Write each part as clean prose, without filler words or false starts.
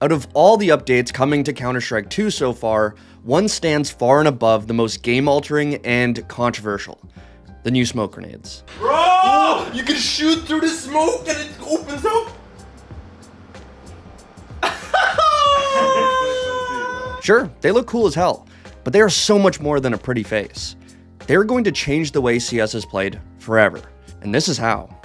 Out of all the updates coming to Counter-Strike 2 so far, one stands far and above the most game-altering and controversial: the new smoke grenades. Bro! You can shoot through the smoke and it opens up! Sure, they look cool as hell, but they are so much more than a pretty face. They're going to change the way CS is played forever, and this is how.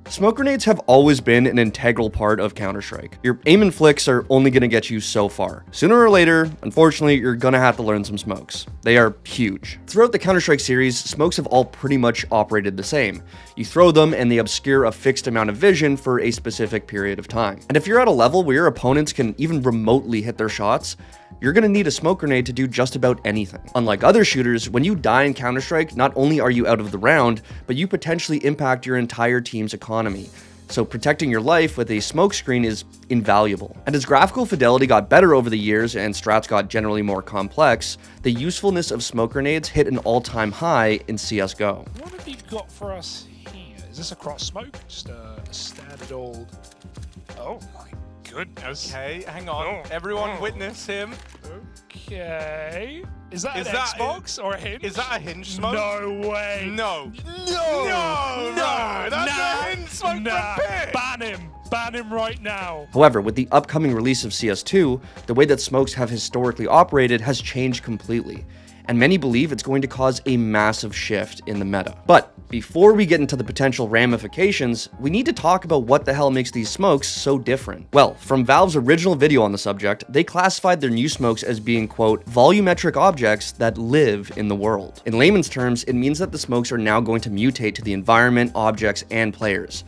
Smoke grenades have always been an integral part of Counter-Strike. Your aim and flicks are only going to get you so far. Sooner or later, unfortunately, you're going to have to learn some smokes. They are huge. Throughout the Counter-Strike series, smokes have all pretty much operated the same. You throw them and they obscure a fixed amount of vision for a specific period of time. And if you're at a level where your opponents can even remotely hit their shots, you're going to need a smoke grenade to do just about anything. Unlike other shooters, when you die in Counter-Strike, not only are you out of the round, but you potentially impact your entire team's economy. So protecting your life with a smoke screen is invaluable. And as graphical fidelity got better over the years and strats got generally more complex, the usefulness of smoke grenades hit an all-time high in CSGO. What have you got for us here? Is this a cross smoke? Just a standard old... Oh my goodness. Okay, hang on. Everyone witness him. Okay. Is that an Xbox or a hinge? Is that a hinge smoke? No way. No. No. That's a hinge smoke from Pit. Ban him. Ban him right now. However, with the upcoming release of CS2, the way that smokes have historically operated has changed completely, and many believe it's going to cause a massive shift in the meta. But before we get into the potential ramifications, we need to talk about what the hell makes these smokes so different. Well, from Valve's original video on the subject, they classified their new smokes as being, quote, volumetric objects that live in the world. In layman's terms, it means that the smokes are now going to mutate to the environment, objects, and players.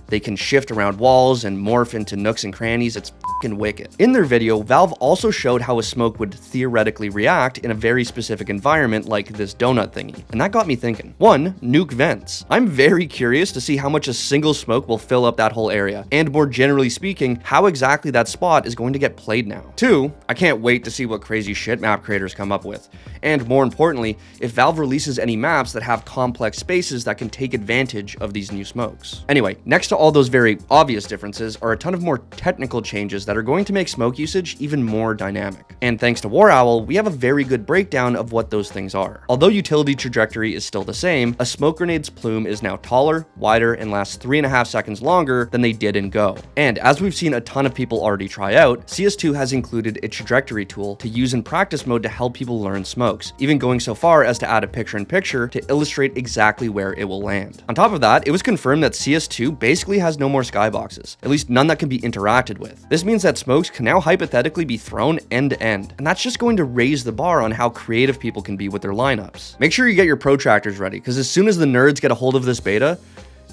They can shift around walls and morph into nooks and crannies. It's fucking wicked. In their video, Valve also showed how a smoke would theoretically react in a very specific environment like this donut thingy. And that got me thinking. 1. Nuke vents. I'm very curious to see how much a single smoke will fill up that whole area. And more generally speaking, how exactly that spot is going to get played now. 2. I can't wait to see what crazy shit map creators come up with. And more importantly, if Valve releases any maps that have complex spaces that can take advantage of these new smokes. Anyway, next to all those very obvious differences are a ton of more technical changes that are going to make smoke usage even more dynamic. And thanks to War Owl, we have a very good breakdown of what those things are. Although utility trajectory is still the same, a smoke grenade's plume is now taller, wider, and lasts 3.5 seconds longer than they did in Go. And as we've seen a ton of people already try out, CS2 has included a trajectory tool to use in practice mode to help people learn smokes, even going so far as to add a picture-in-picture to illustrate exactly where it will land. On top of that, it was confirmed that CS2 basically has no more skyboxes, at least none that can be interacted with. This means that smokes can now hypothetically be thrown end to end, and that's just going to raise the bar on how creative people can be with their lineups. Make sure you get your protractors ready, because as soon as the nerds get a hold of this beta,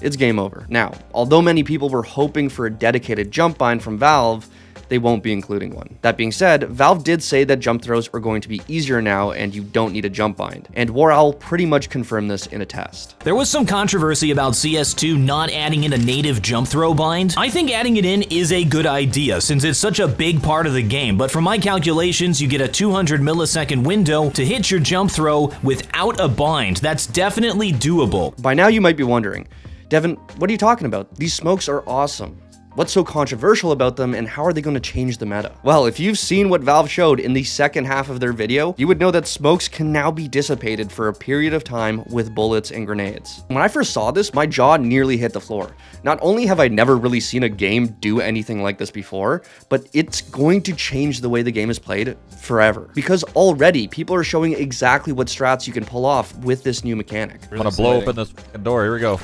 it's game over. Now, although many people were hoping for a dedicated jump bind from Valve, they won't be including one. That being said, Valve did say that jump throws are going to be easier now and you don't need a jump bind, and War Owl pretty much confirmed this in a test. There was some controversy about CS2 not adding in a native jump throw bind. I think adding it in is a good idea since it's such a big part of the game, but from my calculations, you get a 200 millisecond window to hit your jump throw without a bind. That's definitely doable. By now you might be wondering, Devin, what are you talking about? These smokes are awesome. What's so controversial about them, and how are they going to change the meta? Well, if you've seen what Valve showed in the second half of their video, you would know that smokes can now be dissipated for a period of time with bullets and grenades. When I first saw this, my jaw nearly hit the floor. Not only have I never really seen a game do anything like this before, but it's going to change the way the game is played forever. Because already, people are showing exactly what strats you can pull off with this new mechanic. I'm gonna blow open this door. Here we go.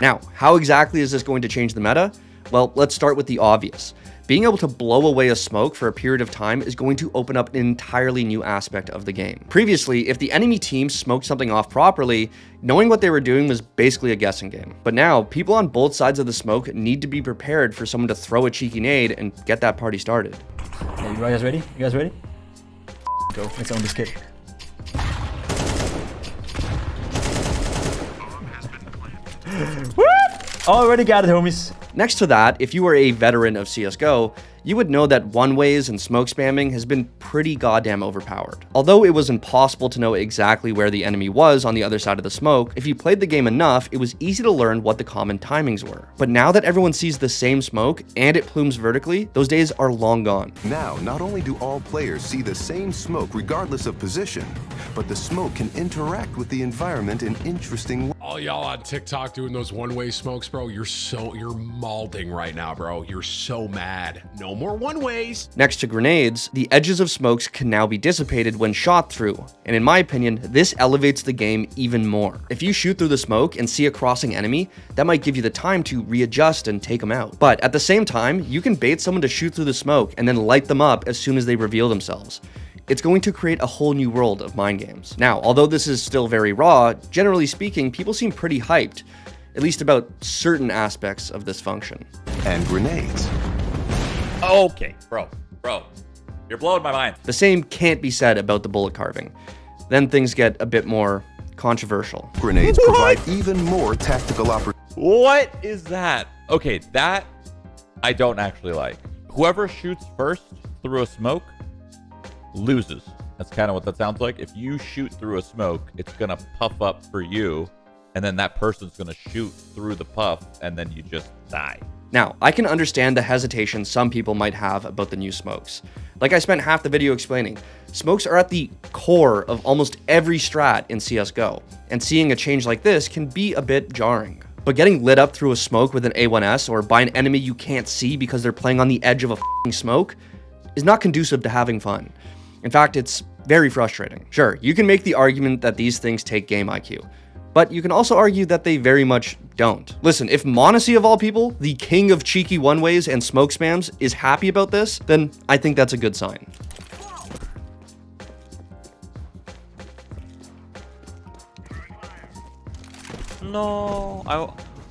Now, how exactly is this going to change the meta? Well, let's start with the obvious. Being able to blow away a smoke for a period of time is going to open up an entirely new aspect of the game. Previously, if the enemy team smoked something off properly, knowing what they were doing was basically a guessing game. But now, people on both sides of the smoke need to be prepared for someone to throw a cheeky nade and get that party started. Hey, you guys ready? You guys ready? Go, let's own this kid. Already got it, homies. Next to that, if you are a veteran of CSGO, you would know that one-ways and smoke spamming has been pretty goddamn overpowered. Although it was impossible to know exactly where the enemy was on the other side of the smoke, if you played the game enough, it was easy to learn what the common timings were. But now that everyone sees the same smoke and it plumes vertically, those days are long gone. Now, not only do all players see the same smoke regardless of position, but the smoke can interact with the environment in interesting ways. All y'all on TikTok doing those one-way smokes, bro, you're malding right now, bro. You're so mad. No more one-ways. Next to grenades, the edges of smokes can now be dissipated when shot through, and in my opinion, this elevates the game even more. If you shoot through the smoke and see a crossing enemy, that might give you the time to readjust and take them out. But at the same time, you can bait someone to shoot through the smoke and then light them up as soon as they reveal themselves. It's going to create a whole new world of mind games. Now, although this is still very raw, generally speaking, people seem pretty hyped, at least about certain aspects of this function. And grenades. Okay, bro, you're blowing my mind. The same can't be said about the bullet carving. Then things get a bit more controversial. Grenades provide even more tactical opportunities. What is that? Okay, that I don't actually like. Whoever shoots first through a smoke loses. That's kind of what that sounds like. If you shoot through a smoke, it's gonna puff up for you, and then that person's gonna shoot through the puff, and then you just die. Now, I can understand the hesitation some people might have about the new smokes. Like I spent half the video explaining, smokes are at the core of almost every strat in CSGO, and seeing a change like this can be a bit jarring. But getting lit up through a smoke with an A1S or by an enemy you can't see because they're playing on the edge of a f***ing smoke is not conducive to having fun. In fact, it's very frustrating. Sure, you can make the argument that these things take game IQ, but you can also argue that they very much don't. Listen, if Monacy of all people, the king of cheeky one-ways and smoke spams, is happy about this, then I think that's a good sign. No,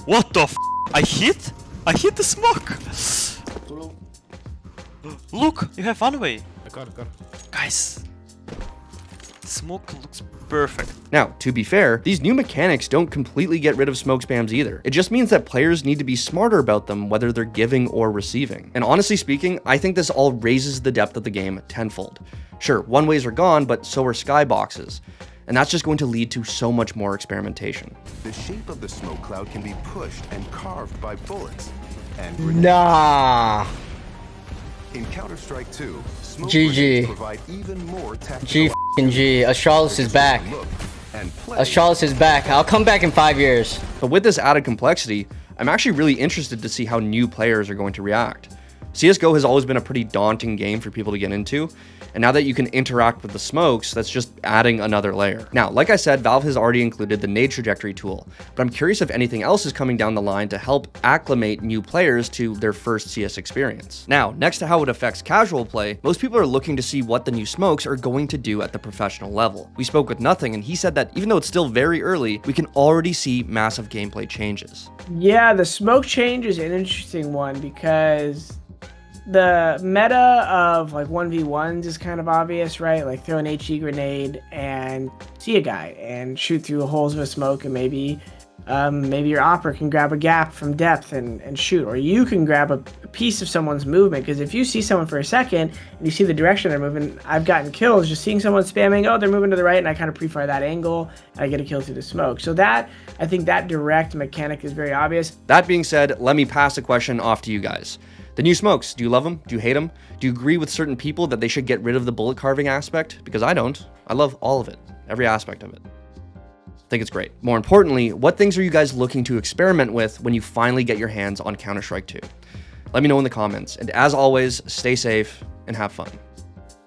what the f? I hit the smoke. Look, you have one way. I got it. Guys, smoke looks perfect. Now, to be fair, these new mechanics don't completely get rid of smoke spams either. It just means that players need to be smarter about them, whether they're giving or receiving. And honestly speaking, I think this all raises the depth of the game tenfold. Sure, one-ways are gone, but so are skyboxes. And that's just going to lead to so much more experimentation. The shape of the smoke cloud can be pushed and carved by bullets and grenades. Nah. In Counter-Strike 2, smoke GG. grenades provide even more tactical G. Astralis is back. Astralis is back. I'll come back in 5 years. But with this added complexity, I'm actually really interested to see how new players are going to react. CSGO has always been a pretty daunting game for people to get into, and now that you can interact with the smokes, that's just adding another layer. Now, like I said, Valve has already included the nade trajectory tool, but I'm curious if anything else is coming down the line to help acclimate new players to their first CS experience. Now, next to how it affects casual play, most people are looking to see what the new smokes are going to do at the professional level. We spoke with Nothing, and he said that even though it's still very early, we can already see massive gameplay changes. Yeah, the smoke change is an interesting one because the meta of like 1v1s is kind of obvious, right? Like throw an HE grenade and see a guy and shoot through the holes of a smoke, and maybe your opera can grab a gap from depth and shoot, or you can grab a piece of someone's movement, because if you see someone for a second and you see the direction they're moving, I've gotten kills just seeing someone spamming, oh, they're moving to the right, and I kind of pre-fire that angle, and I get a kill through the smoke. So that, I think that direct mechanic is very obvious. That being said, let me pass the question off to you guys. The new smokes, do you love them? Do you hate them? Do you agree with certain people that they should get rid of the bullet carving aspect? Because I don't. I love all of it, every aspect of it. I think it's great. More importantly, what things are you guys looking to experiment with when you finally get your hands on Counter-Strike 2? Let me know in the comments, and as always, stay safe and have fun.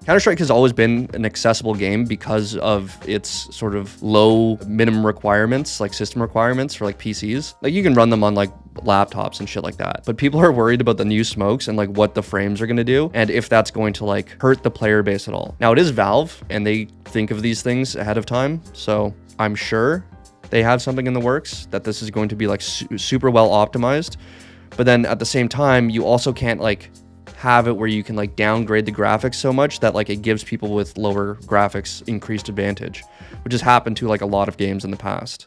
Counter-Strike has always been an accessible game because of its sort of low minimum requirements, like system requirements for like PCs. Like you can run them on like laptops and shit like that. But people are worried about the new smokes and like what the frames are going to do and if that's going to like hurt the player base at all. Now it is Valve and they think of these things ahead of time. So I'm sure they have something in the works that this is going to be like super well optimized. But then at the same time, you also can't like have it where you can like downgrade the graphics so much that like it gives people with lower graphics increased advantage, which has happened to like a lot of games in the past.